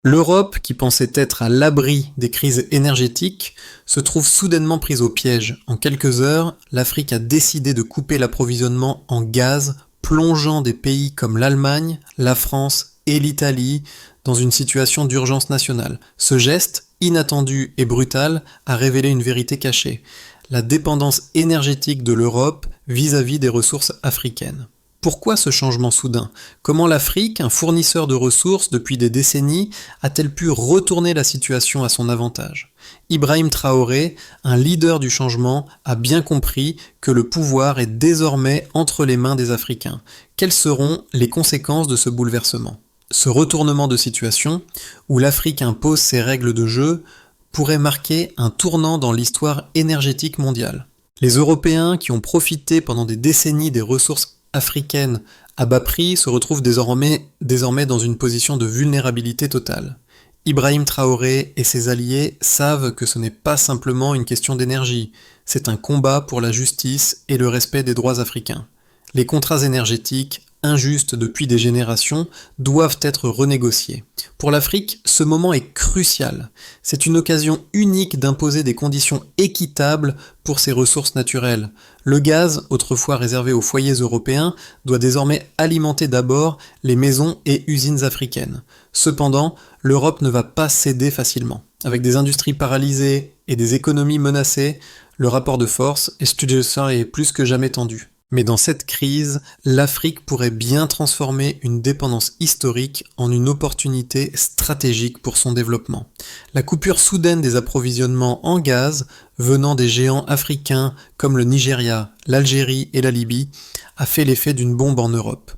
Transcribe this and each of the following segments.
L'Europe, qui pensait être à l'abri des crises énergétiques, se trouve soudainement prise au piège. En quelques heures, l'Afrique a décidé de couper l'approvisionnement en gaz, plongeant des pays comme l'Allemagne, la France et l'Italie dans une situation d'urgence nationale. Ce geste, inattendu et brutal, a révélé une vérité cachée: la dépendance énergétique de l'Europe vis-à-vis des ressources africaines. Pourquoi ce changement soudain? Comment l'Afrique, un fournisseur de ressources depuis des décennies, a-t-elle pu retourner la situation à son avantage? Ibrahim Traoré, un leader du changement, a bien compris que le pouvoir est désormais entre les mains des Africains. Quelles seront les conséquences de ce bouleversement? Ce retournement de situation, où l'Afrique impose ses règles de jeu, pourrait marquer un tournant dans l'histoire énergétique mondiale. Les Européens, qui ont profité pendant des décennies des ressources africaines à bas prix, se retrouvent désormais dans une position de vulnérabilité totale. Ibrahim Traoré et ses alliés savent que ce n'est pas simplement une question d'énergie, c'est un combat pour la justice et le respect des droits africains. Les contrats énergétiques, injustes depuis des générations, doivent être renégociés. Pour l'Afrique, ce moment est crucial. C'est une occasion unique d'imposer des conditions équitables pour ses ressources naturelles. Le gaz, autrefois réservé aux foyers européens, doit désormais alimenter d'abord les maisons et usines africaines. Cependant, l'Europe ne va pas céder facilement. Avec des industries paralysées et des économies menacées, le rapport de force est plus que jamais tendu. Mais dans cette crise, l'Afrique pourrait bien transformer une dépendance historique en une opportunité stratégique pour son développement. La coupure soudaine des approvisionnements en gaz venant des géants africains comme le Nigeria, l'Algérie et la Libye a fait l'effet d'une bombe en Europe.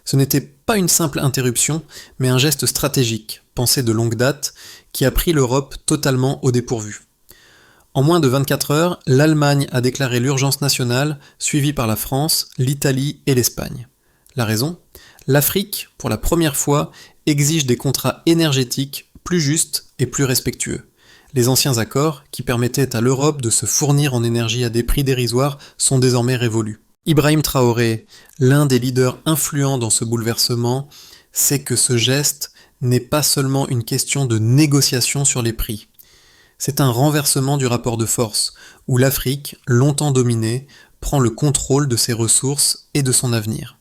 Ce n'était pas une simple interruption, mais un geste stratégique, pensé de longue date, qui a pris l'Europe totalement au dépourvu. En moins de 24 heures, l'Allemagne a déclaré l'urgence nationale, suivie par la France, l'Italie et l'Espagne. La raison? L'Afrique, pour la première fois, exige des contrats énergétiques plus justes et plus respectueux. Les anciens accords, qui permettaient à l'Europe de se fournir en énergie à des prix dérisoires, sont désormais révolus. Ibrahim Traoré, l'un des leaders influents dans ce bouleversement, sait que ce geste n'est pas seulement une question de négociation sur les prix. C'est un renversement du rapport de force, où l'Afrique, longtemps dominée, prend le contrôle de ses ressources et de son avenir.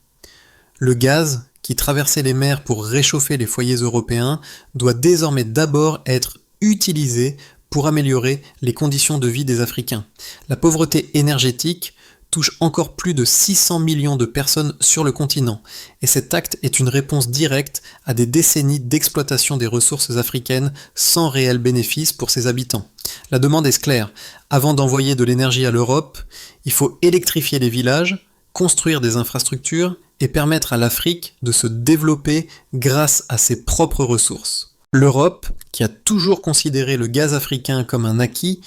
Le gaz, qui traversait les mers pour réchauffer les foyers européens, doit désormais d'abord être utilisé pour améliorer les conditions de vie des Africains. La pauvreté énergétique touche encore plus de 600 millions de personnes sur le continent, et cet acte est une réponse directe à des décennies d'exploitation des ressources africaines sans réel bénéfice pour ses habitants. La demande est claire: avant d'envoyer de l'énergie à l'Europe, il faut électrifier les villages, construire des infrastructures et permettre à l'Afrique de se développer grâce à ses propres ressources. L'Europe, qui a toujours considéré le gaz africain comme un acquis,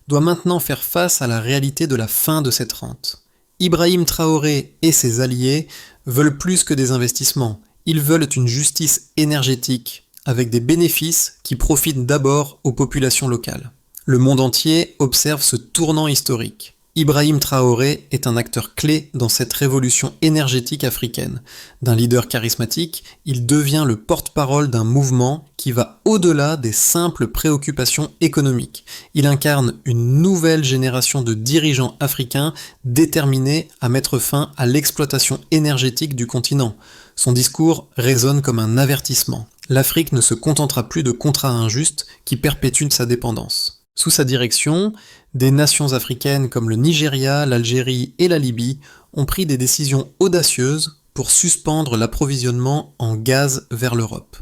doit maintenant faire face à la réalité de la fin de cette rente. Ibrahim Traoré et ses alliés veulent plus que des investissements, ils veulent une justice énergétique, avec des bénéfices qui profitent d'abord aux populations locales. Le monde entier observe ce tournant historique. Ibrahim Traoré est un acteur clé dans cette révolution énergétique africaine. D'un leader charismatique, il devient le porte-parole d'un mouvement qui va au-delà des simples préoccupations économiques. Il incarne une nouvelle génération de dirigeants africains déterminés à mettre fin à l'exploitation énergétique du continent. Son discours résonne comme un avertissement. L'Afrique ne se contentera plus de contrats injustes qui perpétuent sa dépendance. Sous sa direction, des nations africaines comme le Nigeria, l'Algérie et la Libye ont pris des décisions audacieuses pour suspendre l'approvisionnement en gaz vers l'Europe.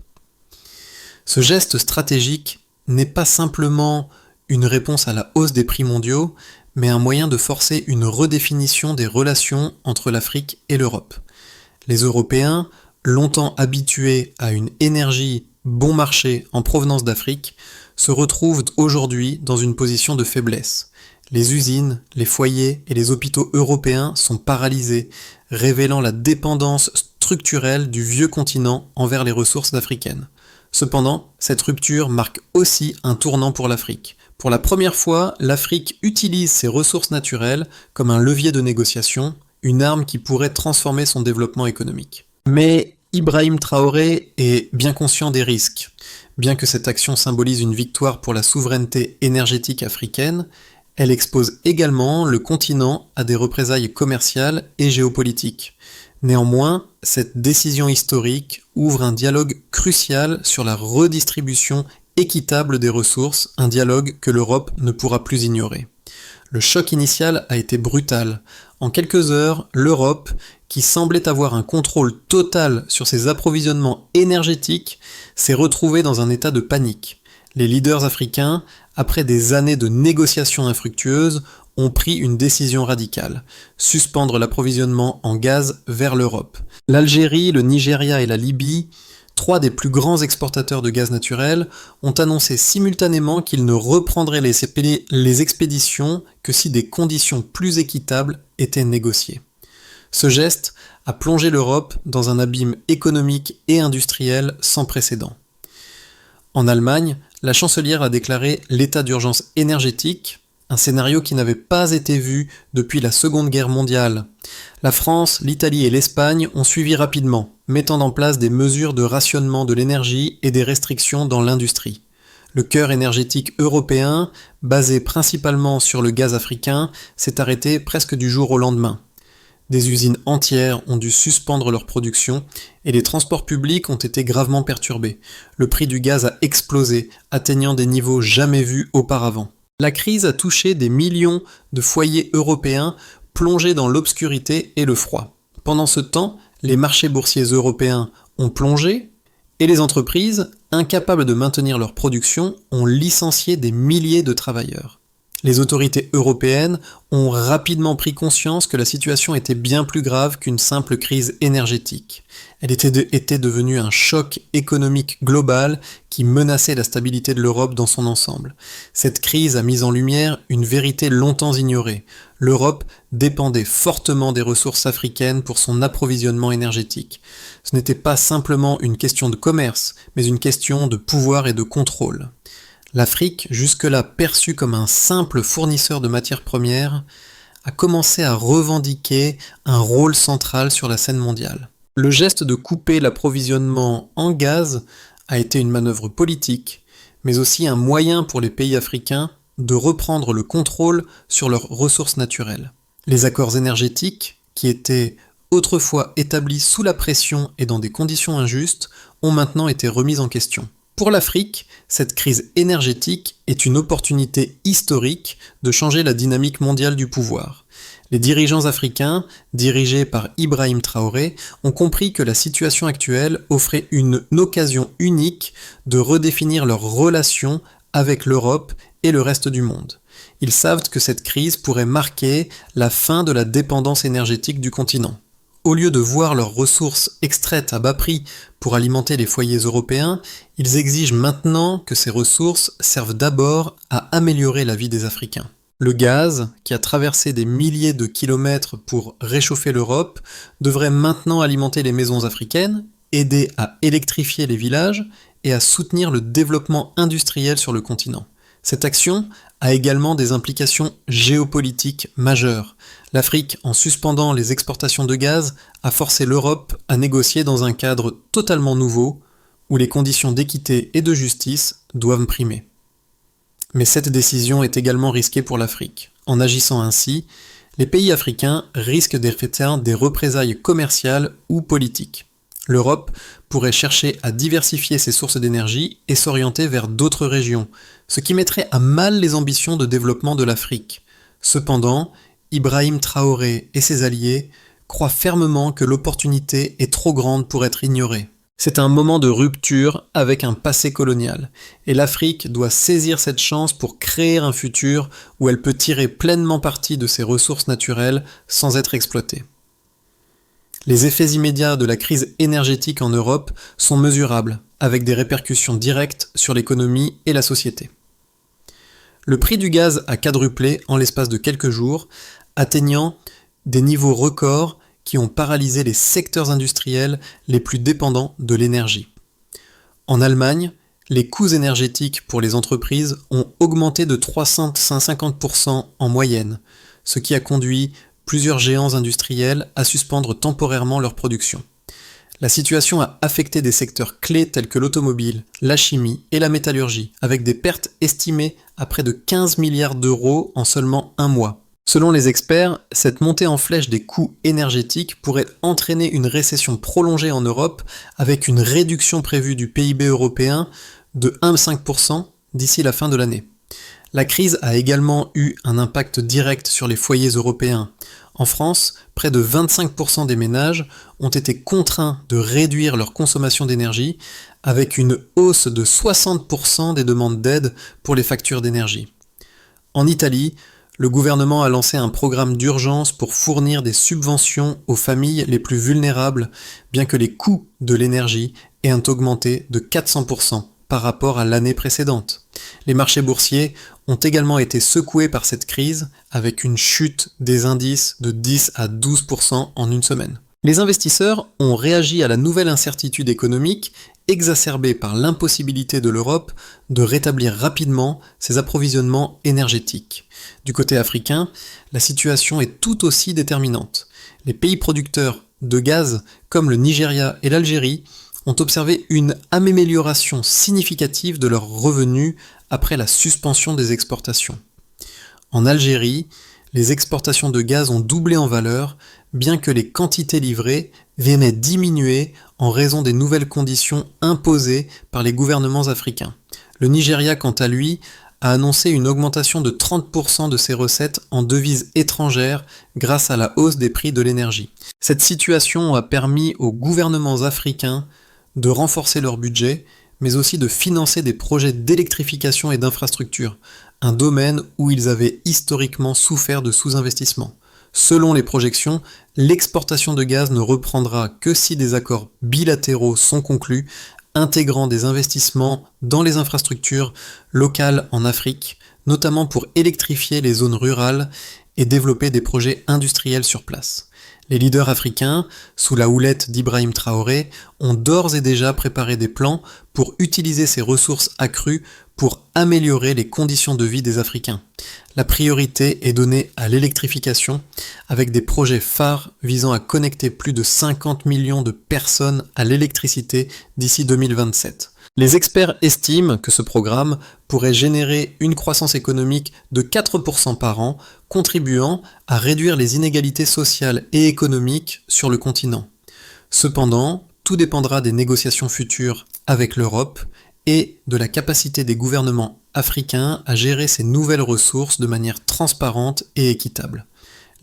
Ce geste stratégique n'est pas simplement une réponse à la hausse des prix mondiaux, mais un moyen de forcer une redéfinition des relations entre l'Afrique et l'Europe. Les Européens, longtemps habitués à une énergie bon marché en provenance d'Afrique, se retrouvent aujourd'hui dans une position de faiblesse. Les usines, les foyers et les hôpitaux européens sont paralysés, révélant la dépendance structurelle du vieux continent envers les ressources africaines. Cependant, cette rupture marque aussi un tournant pour l'Afrique. Pour la première fois, l'Afrique utilise ses ressources naturelles comme un levier de négociation, une arme qui pourrait transformer son développement économique. Mais Ibrahim Traoré est bien conscient des risques. Bien que cette action symbolise une victoire pour la souveraineté énergétique africaine, elle expose également le continent à des représailles commerciales et géopolitiques. Néanmoins, cette décision historique ouvre un dialogue crucial sur la redistribution équitable des ressources, un dialogue que l'Europe ne pourra plus ignorer. Le choc initial a été brutal. En quelques heures, l'Europe, qui semblait avoir un contrôle total sur ses approvisionnements énergétiques, s'est retrouvée dans un état de panique. Les leaders africains, après des années de négociations infructueuses, ont pris une décision radicale, suspendre l'approvisionnement en gaz vers l'Europe. L'Algérie, le Nigeria et la Libye, trois des plus grands exportateurs de gaz naturel, ont annoncé simultanément qu'ils ne reprendraient les expéditions que si des conditions plus équitables étaient négociées. Ce geste a plongé l'Europe dans un abîme économique et industriel sans précédent. En Allemagne, la chancelière a déclaré l'état d'urgence énergétique, un scénario qui n'avait pas été vu depuis la Seconde Guerre mondiale. La France, l'Italie et l'Espagne ont suivi rapidement, mettant en place des mesures de rationnement de l'énergie et des restrictions dans l'industrie. Le cœur énergétique européen, basé principalement sur le gaz africain, s'est arrêté presque du jour au lendemain. Des usines entières ont dû suspendre leur production et les transports publics ont été gravement perturbés. Le prix du gaz a explosé, atteignant des niveaux jamais vus auparavant. La crise a touché des millions de foyers européens plongés dans l'obscurité et le froid. Pendant ce temps, les marchés boursiers européens ont plongé et les entreprises, incapables de maintenir leur production, ont licencié des milliers de travailleurs. Les autorités européennes ont rapidement pris conscience que la situation était bien plus grave qu'une simple crise énergétique. Elle était devenue un choc économique global qui menaçait la stabilité de l'Europe dans son ensemble. Cette crise a mis en lumière une vérité longtemps ignorée. L'Europe dépendait fortement des ressources africaines pour son approvisionnement énergétique. Ce n'était pas simplement une question de commerce, mais une question de pouvoir et de contrôle. L'Afrique, jusque-là perçue comme un simple fournisseur de matières premières, a commencé à revendiquer un rôle central sur la scène mondiale. Le geste de couper l'approvisionnement en gaz a été une manœuvre politique, mais aussi un moyen pour les pays africains de reprendre le contrôle sur leurs ressources naturelles. Les accords énergétiques, qui étaient autrefois établis sous la pression et dans des conditions injustes, ont maintenant été remis en question. Pour l'Afrique, cette crise énergétique est une opportunité historique de changer la dynamique mondiale du pouvoir. Les dirigeants africains, dirigés par Ibrahim Traoré, ont compris que la situation actuelle offrait une occasion unique de redéfinir leurs relations avec l'Europe et le reste du monde. Ils savent que cette crise pourrait marquer la fin de la dépendance énergétique du continent. Au lieu de voir leurs ressources extraites à bas prix pour alimenter les foyers européens, ils exigent maintenant que ces ressources servent d'abord à améliorer la vie des Africains. Le gaz, qui a traversé des milliers de kilomètres pour réchauffer l'Europe, devrait maintenant alimenter les maisons africaines, aider à électrifier les villages et à soutenir le développement industriel sur le continent. Cette action a également des implications géopolitiques majeures. L'Afrique, en suspendant les exportations de gaz, a forcé l'Europe à négocier dans un cadre totalement nouveau, où les conditions d'équité et de justice doivent primer. Mais cette décision est également risquée pour l'Afrique. En agissant ainsi, les pays africains risquent d'effectuer des représailles commerciales ou politiques. L'Europe pourrait chercher à diversifier ses sources d'énergie et s'orienter vers d'autres régions, ce qui mettrait à mal les ambitions de développement de l'Afrique. Cependant, Ibrahim Traoré et ses alliés croient fermement que l'opportunité est trop grande pour être ignorée. C'est un moment de rupture avec un passé colonial, et l'Afrique doit saisir cette chance pour créer un futur où elle peut tirer pleinement parti de ses ressources naturelles sans être exploitée. Les effets immédiats de la crise énergétique en Europe sont mesurables, avec des répercussions directes sur l'économie et la société. Le prix du gaz a quadruplé en l'espace de quelques jours, atteignant des niveaux records qui ont paralysé les secteurs industriels les plus dépendants de l'énergie. En Allemagne, les coûts énergétiques pour les entreprises ont augmenté de 350% en moyenne, ce qui a conduit plusieurs géants industriels à suspendre temporairement leur production. La situation a affecté des secteurs clés tels que l'automobile, la chimie et la métallurgie, avec des pertes estimées à près de 15 milliards d'euros en seulement un mois. Selon les experts, cette montée en flèche des coûts énergétiques pourrait entraîner une récession prolongée en Europe avec une réduction prévue du PIB européen de 1,5% d'ici la fin de l'année. La crise a également eu un impact direct sur les foyers européens. En France, près de 25% des ménages ont été contraints de réduire leur consommation d'énergie avec une hausse de 60% des demandes d'aide pour les factures d'énergie. En Italie, le gouvernement a lancé un programme d'urgence pour fournir des subventions aux familles les plus vulnérables, bien que les coûts de l'énergie aient augmenté de 400% par rapport à l'année précédente. Les marchés boursiers ont également été secoués par cette crise, avec une chute des indices de 10 à 12% en une semaine. Les investisseurs ont réagi à la nouvelle incertitude économique, exacerbée par l'impossibilité de l'Europe de rétablir rapidement ses approvisionnements énergétiques. Du côté africain, la situation est tout aussi déterminante. Les pays producteurs de gaz, comme le Nigeria et l'Algérie, ont observé une amélioration significative de leurs revenus après la suspension des exportations. En Algérie, les exportations de gaz ont doublé en valeur, bien que les quantités livrées venaient diminuer en raison des nouvelles conditions imposées par les gouvernements africains. Le Nigeria, quant à lui, a annoncé une augmentation de 30% de ses recettes en devises étrangères grâce à la hausse des prix de l'énergie. Cette situation a permis aux gouvernements africains de renforcer leur budget, mais aussi de financer des projets d'électrification et d'infrastructure, un domaine où ils avaient historiquement souffert de sous-investissement. Selon les projections, l'exportation de gaz ne reprendra que si des accords bilatéraux sont conclus, intégrant des investissements dans les infrastructures locales en Afrique, notamment pour électrifier les zones rurales et développer des projets industriels sur place. Les leaders africains, sous la houlette d'Ibrahim Traoré, ont d'ores et déjà préparé des plans pour utiliser ces ressources accrues pour améliorer les conditions de vie des Africains. La priorité est donnée à l'électrification, avec des projets phares visant à connecter plus de 50 millions de personnes à l'électricité d'ici 2027. Les experts estiment que ce programme pourrait générer une croissance économique de 4% par an, contribuant à réduire les inégalités sociales et économiques sur le continent. Cependant, tout dépendra des négociations futures avec l'Europe et de la capacité des gouvernements africains à gérer ces nouvelles ressources de manière transparente et équitable.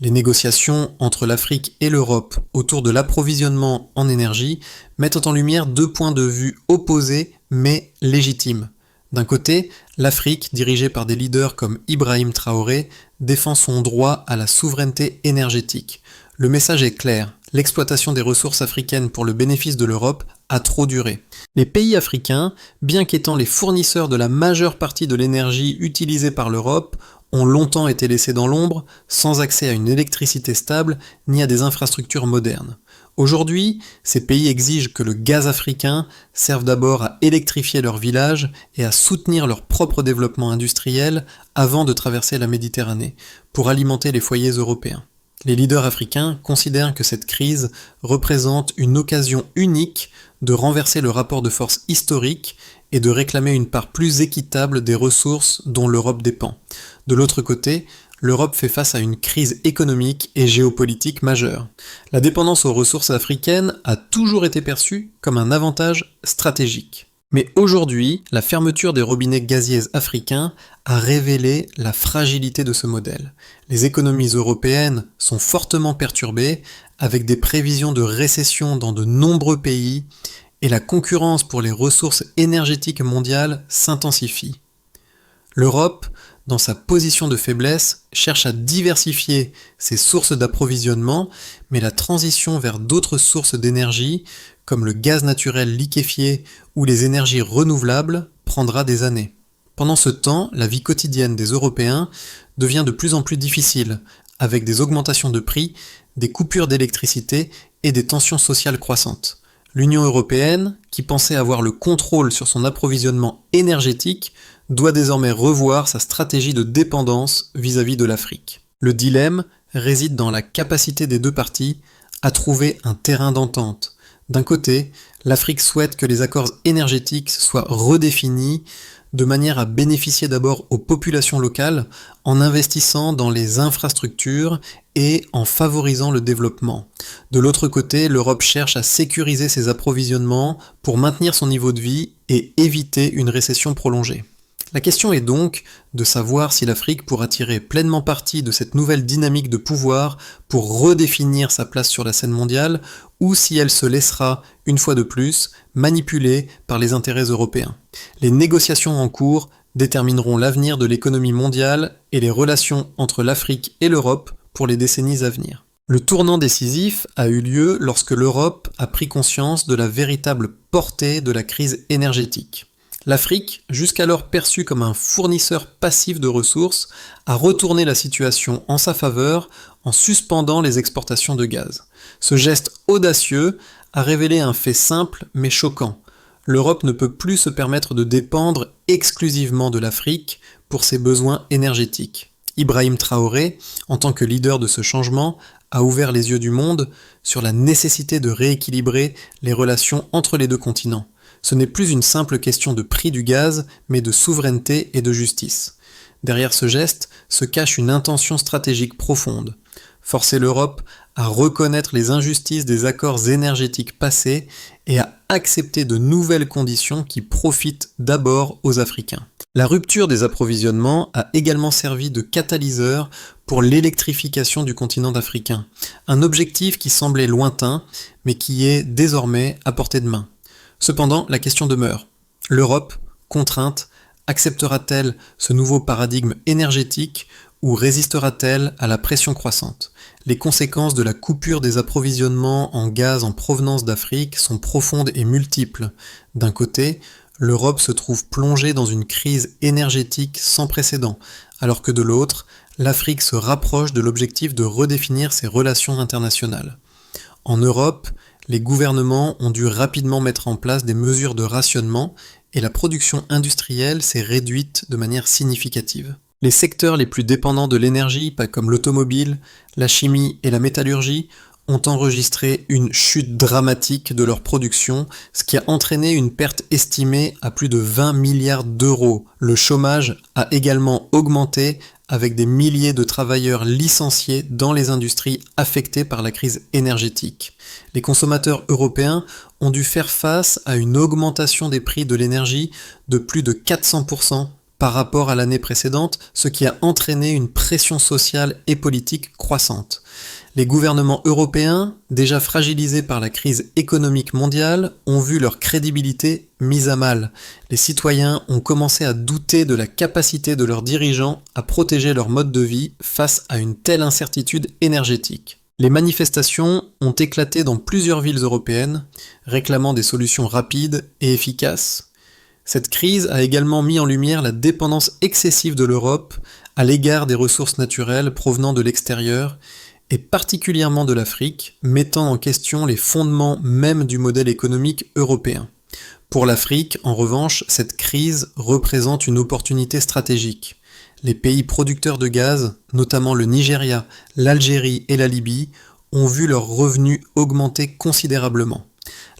Les négociations entre l'Afrique et l'Europe autour de l'approvisionnement en énergie mettent en lumière deux points de vue opposés mais légitimes. D'un côté, l'Afrique, dirigée par des leaders comme Ibrahim Traoré, défend son droit à la souveraineté énergétique. Le message est clair, l'exploitation des ressources africaines pour le bénéfice de l'Europe a trop duré. Les pays africains, bien qu'étant les fournisseurs de la majeure partie de l'énergie utilisée par l'Europe, ont longtemps été laissés dans l'ombre, sans accès à une électricité stable ni à des infrastructures modernes. Aujourd'hui, ces pays exigent que le gaz africain serve d'abord à électrifier leurs villages et à soutenir leur propre développement industriel avant de traverser la Méditerranée, pour alimenter les foyers européens. Les leaders africains considèrent que cette crise représente une occasion unique de renverser le rapport de force historique et de réclamer une part plus équitable des ressources dont l'Europe dépend. De l'autre côté, l'Europe fait face à une crise économique et géopolitique majeure. La dépendance aux ressources africaines a toujours été perçue comme un avantage stratégique. Mais aujourd'hui, la fermeture des robinets gaziers africains a révélé la fragilité de ce modèle. Les économies européennes sont fortement perturbées, avec des prévisions de récession dans de nombreux pays, et la concurrence pour les ressources énergétiques mondiales s'intensifie. L'Europe, dans sa position de faiblesse, cherche à diversifier ses sources d'approvisionnement, mais la transition vers d'autres sources d'énergie, comme le gaz naturel liquéfié ou les énergies renouvelables, prendra des années. Pendant ce temps, la vie quotidienne des Européens devient de plus en plus difficile, avec des augmentations de prix, des coupures d'électricité et des tensions sociales croissantes. L'Union européenne, qui pensait avoir le contrôle sur son approvisionnement énergétique, doit désormais revoir sa stratégie de dépendance vis-à-vis de l'Afrique. Le dilemme réside dans la capacité des deux parties à trouver un terrain d'entente, D'un côté, l'Afrique souhaite que les accords énergétiques soient redéfinis de manière à bénéficier d'abord aux populations locales en investissant dans les infrastructures et en favorisant le développement. De l'autre côté, l'Europe cherche à sécuriser ses approvisionnements pour maintenir son niveau de vie et éviter une récession prolongée. La question est donc de savoir si l'Afrique pourra tirer pleinement parti de cette nouvelle dynamique de pouvoir pour redéfinir sa place sur la scène mondiale ou si elle se laissera, une fois de plus, manipuler par les intérêts européens. Les négociations en cours détermineront l'avenir de l'économie mondiale et les relations entre l'Afrique et l'Europe pour les décennies à venir. Le tournant décisif a eu lieu lorsque l'Europe a pris conscience de la véritable portée de la crise énergétique. L'Afrique, jusqu'alors perçue comme un fournisseur passif de ressources, a retourné la situation en sa faveur en suspendant les exportations de gaz. Ce geste audacieux a révélé un fait simple mais choquant. L'Europe ne peut plus se permettre de dépendre exclusivement de l'Afrique pour ses besoins énergétiques. Ibrahim Traoré, en tant que leader de ce changement, a ouvert les yeux du monde sur la nécessité de rééquilibrer les relations entre les deux continents. Ce n'est plus une simple question de prix du gaz, mais de souveraineté et de justice. Derrière ce geste se cache une intention stratégique profonde. Forcer l'Europe à reconnaître les injustices des accords énergétiques passés et à accepter de nouvelles conditions qui profitent d'abord aux Africains. La rupture des approvisionnements a également servi de catalyseur pour l'électrification du continent africain, un objectif qui semblait lointain, mais qui est désormais à portée de main. Cependant, la question demeure. L'Europe, contrainte, acceptera-t-elle ce nouveau paradigme énergétique ou résistera-t-elle à la pression croissante ? Les conséquences de la coupure des approvisionnements en gaz en provenance d'Afrique sont profondes et multiples. D'un côté, l'Europe se trouve plongée dans une crise énergétique sans précédent, alors que de l'autre, l'Afrique se rapproche de l'objectif de redéfinir ses relations internationales. En Europe, les gouvernements ont dû rapidement mettre en place des mesures de rationnement et la production industrielle s'est réduite de manière significative. Les secteurs les plus dépendants de l'énergie, pas comme l'automobile, la chimie et la métallurgie, ont enregistré une chute dramatique de leur production, ce qui a entraîné une perte estimée à plus de 20 milliards d'euros. Le chômage a également augmenté avec des milliers de travailleurs licenciés dans les industries affectées par la crise énergétique. Les consommateurs européens ont dû faire face à une augmentation des prix de l'énergie de plus de 400% par rapport à l'année précédente, ce qui a entraîné une pression sociale et politique croissante. Les gouvernements européens, déjà fragilisés par la crise économique mondiale, ont vu leur crédibilité mise à mal. Les citoyens ont commencé à douter de la capacité de leurs dirigeants à protéger leur mode de vie face à une telle incertitude énergétique. Les manifestations ont éclaté dans plusieurs villes européennes, réclamant des solutions rapides et efficaces. Cette crise a également mis en lumière la dépendance excessive de l'Europe à l'égard des ressources naturelles provenant de l'extérieur, et particulièrement de l'Afrique, mettant en question les fondements même du modèle économique européen. Pour l'Afrique, en revanche, cette crise représente une opportunité stratégique. Les pays producteurs de gaz, notamment le Nigeria, l'Algérie et la Libye, ont vu leurs revenus augmenter considérablement.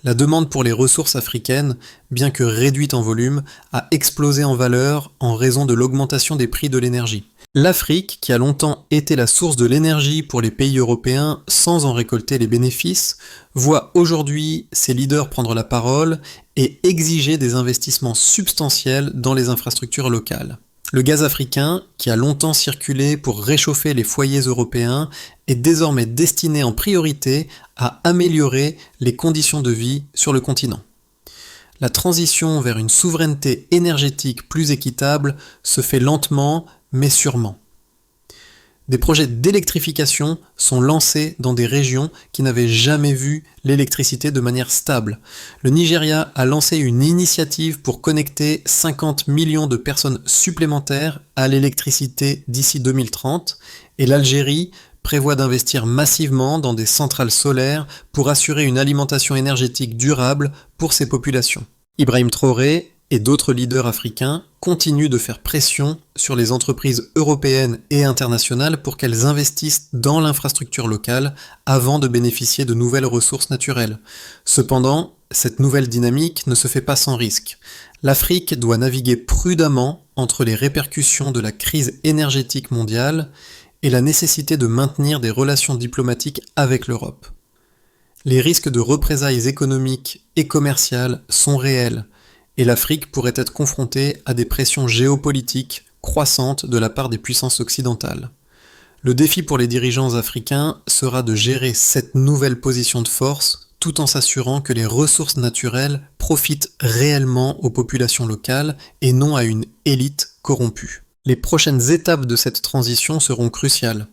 La demande pour les ressources africaines, bien que réduite en volume, a explosé en valeur en raison de l'augmentation des prix de l'énergie. L'Afrique, qui a longtemps été la source de l'énergie pour les pays européens sans en récolter les bénéfices, voit aujourd'hui ses leaders prendre la parole et exiger des investissements substantiels dans les infrastructures locales. Le gaz africain, qui a longtemps circulé pour réchauffer les foyers européens, est désormais destiné en priorité à améliorer les conditions de vie sur le continent. La transition vers une souveraineté énergétique plus équitable se fait lentement mais sûrement. Des projets d'électrification sont lancés dans des régions qui n'avaient jamais vu l'électricité de manière stable. Le Nigeria a lancé une initiative pour connecter 50 millions de personnes supplémentaires à l'électricité d'ici 2030 et l'Algérie prévoit d'investir massivement dans des centrales solaires pour assurer une alimentation énergétique durable pour ses populations. Ibrahim Traoré et d'autres leaders africains continuent de faire pression sur les entreprises européennes et internationales pour qu'elles investissent dans l'infrastructure locale avant de bénéficier de nouvelles ressources naturelles. Cependant, cette nouvelle dynamique ne se fait pas sans risque. L'Afrique doit naviguer prudemment entre les répercussions de la crise énergétique mondiale et la nécessité de maintenir des relations diplomatiques avec l'Europe. Les risques de représailles économiques et commerciales sont réels, et l'Afrique pourrait être confrontée à des pressions géopolitiques croissantes de la part des puissances occidentales. Le défi pour les dirigeants africains sera de gérer cette nouvelle position de force tout en s'assurant que les ressources naturelles profitent réellement aux populations locales et non à une élite corrompue. Les prochaines étapes de cette transition seront cruciales.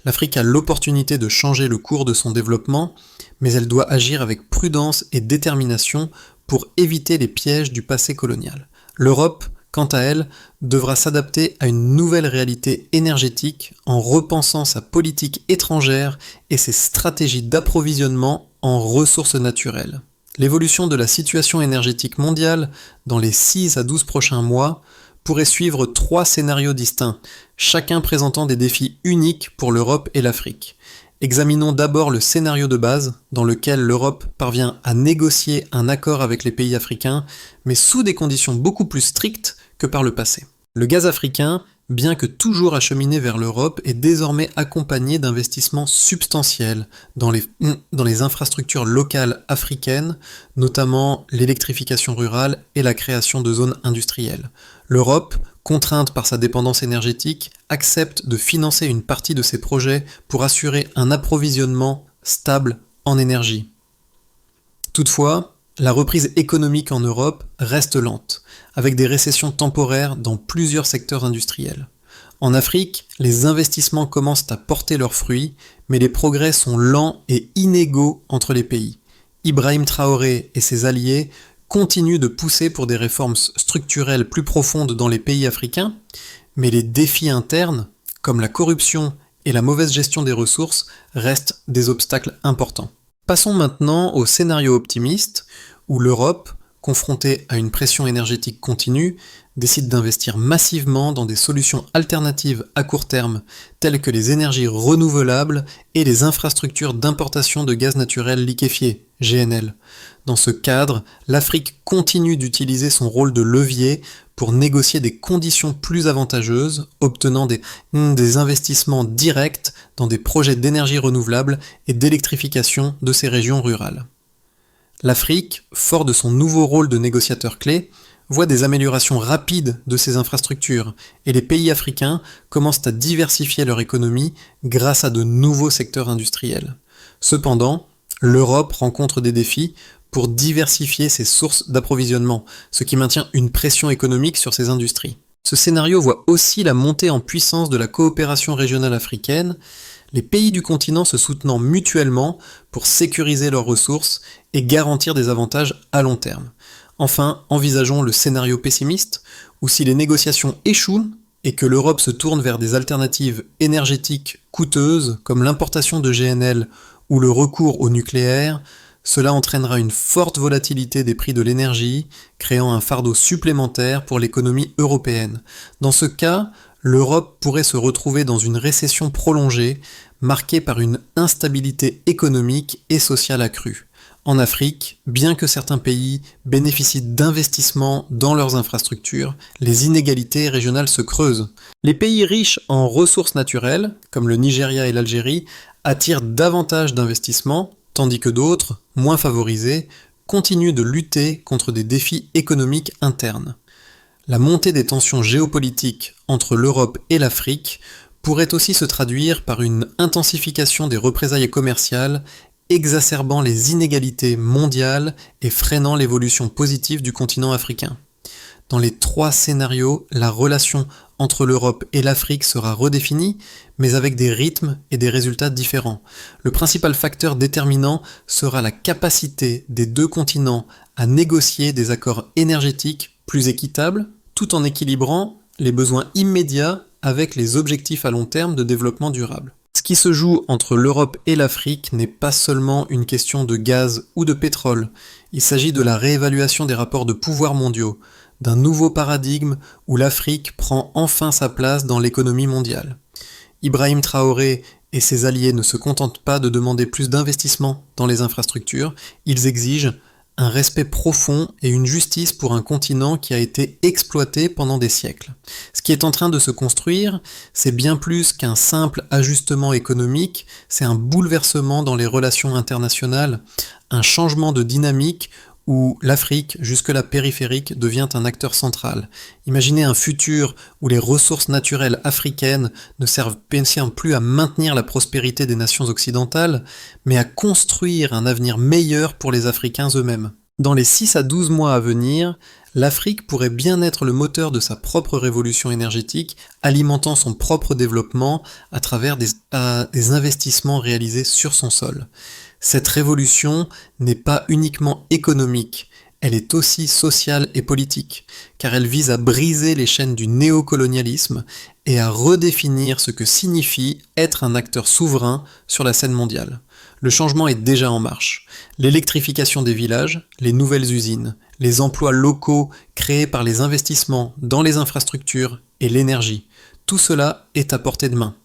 L'Afrique a l'opportunité de changer le cours de son développement, mais elle doit agir avec prudence et détermination pour éviter les pièges du passé colonial. L'Europe, quant à elle, devra s'adapter à une nouvelle réalité énergétique en repensant sa politique étrangère et ses stratégies d'approvisionnement en ressources naturelles. L'évolution de la situation énergétique mondiale dans les 6 à 12 prochains mois pourrait suivre 3 scénarios distincts, chacun présentant des défis uniques pour l'Europe et l'Afrique. Examinons d'abord le scénario de base, dans lequel l'Europe parvient à négocier un accord avec les pays africains, mais sous des conditions beaucoup plus strictes que par le passé. Le gaz africain, bien que toujours acheminé vers l'Europe, est désormais accompagné d'investissements substantiels dans les infrastructures locales africaines, notamment l'électrification rurale et la création de zones industrielles. L'Europe, contrainte par sa dépendance énergétique, accepte de financer une partie de ces projets pour assurer un approvisionnement stable en énergie. Toutefois, la reprise économique en Europe reste lente, avec des récessions temporaires dans plusieurs secteurs industriels. En Afrique, les investissements commencent à porter leurs fruits, mais les progrès sont lents et inégaux entre les pays. Ibrahim Traoré et ses alliés continuent de pousser pour des réformes structurelles plus profondes dans les pays africains, mais les défis internes, comme la corruption et la mauvaise gestion des ressources, restent des obstacles importants. Passons maintenant au scénario optimiste, où l'Europe, confrontée à une pression énergétique continue, décide d'investir massivement dans des solutions alternatives à court terme, telles que les énergies renouvelables et les infrastructures d'importation de gaz naturel liquéfié, GNL. Dans ce cadre, l'Afrique continue d'utiliser son rôle de levier pour négocier des conditions plus avantageuses, obtenant des investissements directs dans des projets d'énergie renouvelable et d'électrification de ces régions rurales. L'Afrique, fort de son nouveau rôle de négociateur clé, voit des améliorations rapides de ses infrastructures, et les pays africains commencent à diversifier leur économie grâce à de nouveaux secteurs industriels. Cependant, l'Europe rencontre des défis pour diversifier ses sources d'approvisionnement, ce qui maintient une pression économique sur ses industries. Ce scénario voit aussi la montée en puissance de la coopération régionale africaine, les pays du continent se soutenant mutuellement pour sécuriser leurs ressources et garantir des avantages à long terme. Enfin, envisageons le scénario pessimiste, où si les négociations échouent et que l'Europe se tourne vers des alternatives énergétiques coûteuses, comme l'importation de GNL ou le recours au nucléaire, cela entraînera une forte volatilité des prix de l'énergie, créant un fardeau supplémentaire pour l'économie européenne. Dans ce cas, l'Europe pourrait se retrouver dans une récession prolongée, marquée par une instabilité économique et sociale accrue. En Afrique, bien que certains pays bénéficient d'investissements dans leurs infrastructures, les inégalités régionales se creusent. Les pays riches en ressources naturelles, comme le Nigeria et l'Algérie, attirent davantage d'investissements, tandis que d'autres, moins favorisés, continuent de lutter contre des défis économiques internes. La montée des tensions géopolitiques entre l'Europe et l'Afrique pourrait aussi se traduire par une intensification des représailles commerciales, exacerbant les inégalités mondiales et freinant l'évolution positive du continent africain. Dans les 3 scénarios, la relation entre l'Europe et l'Afrique sera redéfinie, mais avec des rythmes et des résultats différents. Le principal facteur déterminant sera la capacité des 2 continents à négocier des accords énergétiques plus équitables, tout en équilibrant les besoins immédiats avec les objectifs à long terme de développement durable. Ce qui se joue entre l'Europe et l'Afrique n'est pas seulement une question de gaz ou de pétrole, il s'agit de la réévaluation des rapports de pouvoir mondiaux. d'un nouveau paradigme où l'Afrique prend enfin sa place dans l'économie mondiale. Ibrahim Traoré et ses alliés ne se contentent pas de demander plus d'investissement dans les infrastructures, ils exigent un respect profond et une justice pour un continent qui a été exploité pendant des siècles. Ce qui est en train de se construire, c'est bien plus qu'un simple ajustement économique, c'est un bouleversement dans les relations internationales, un changement de dynamique où l'Afrique, jusque-là périphérique, devient un acteur central. Imaginez un futur où les ressources naturelles africaines ne servent plus à maintenir la prospérité des nations occidentales, mais à construire un avenir meilleur pour les Africains eux-mêmes. Dans les 6 à 12 mois à venir, l'Afrique pourrait bien être le moteur de sa propre révolution énergétique, alimentant son propre développement à travers des investissements réalisés sur son sol. Cette révolution n'est pas uniquement économique, elle est aussi sociale et politique, car elle vise à briser les chaînes du néocolonialisme et à redéfinir ce que signifie être un acteur souverain sur la scène mondiale. Le changement est déjà en marche. L'électrification des villages, les nouvelles usines, les emplois locaux créés par les investissements dans les infrastructures et l'énergie, tout cela est à portée de main.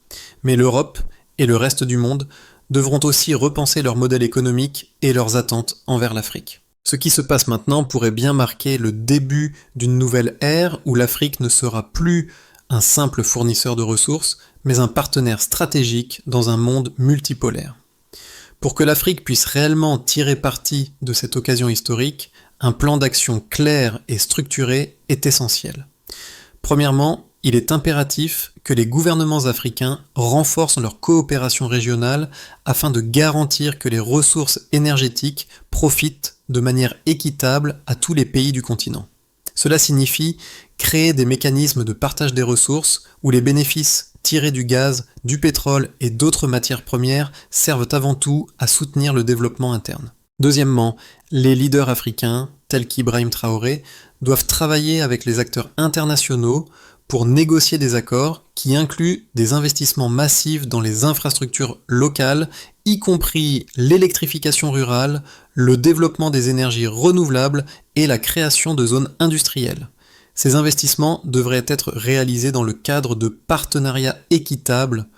Mais l'Europe et le reste du monde devront aussi repenser leur modèle économique et leurs attentes envers l'Afrique. Ce qui se passe maintenant pourrait bien marquer le début d'une nouvelle ère où l'Afrique ne sera plus un simple fournisseur de ressources, mais un partenaire stratégique dans un monde multipolaire. Pour que l'Afrique puisse réellement tirer parti de cette occasion historique, un plan d'action clair et structuré est essentiel. Premièrement, il est impératif que les gouvernements africains renforcent leur coopération régionale afin de garantir que les ressources énergétiques profitent de manière équitable à tous les pays du continent. Cela signifie créer des mécanismes de partage des ressources où les bénéfices tirés du gaz, du pétrole et d'autres matières premières servent avant tout à soutenir le développement interne. Deuxièmement, les leaders africains, tels qu'Ibrahim Traoré, doivent travailler avec les acteurs internationaux pour négocier des accords qui incluent des investissements massifs dans les infrastructures locales, y compris l'électrification rurale, le développement des énergies renouvelables et la création de zones industrielles. Ces investissements devraient être réalisés dans le cadre de partenariats équitables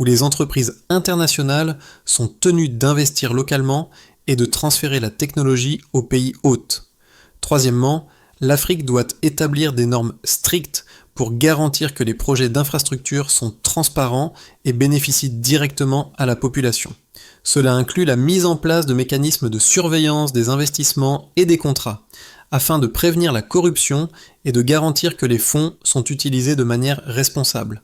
où les entreprises internationales sont tenues d'investir localement et de transférer la technologie aux pays hôtes. Troisièmement, l'Afrique doit établir des normes strictes pour garantir que les projets d'infrastructure sont transparents et bénéficient directement à la population. Cela inclut la mise en place de mécanismes de surveillance des investissements et des contrats, afin de prévenir la corruption et de garantir que les fonds sont utilisés de manière responsable.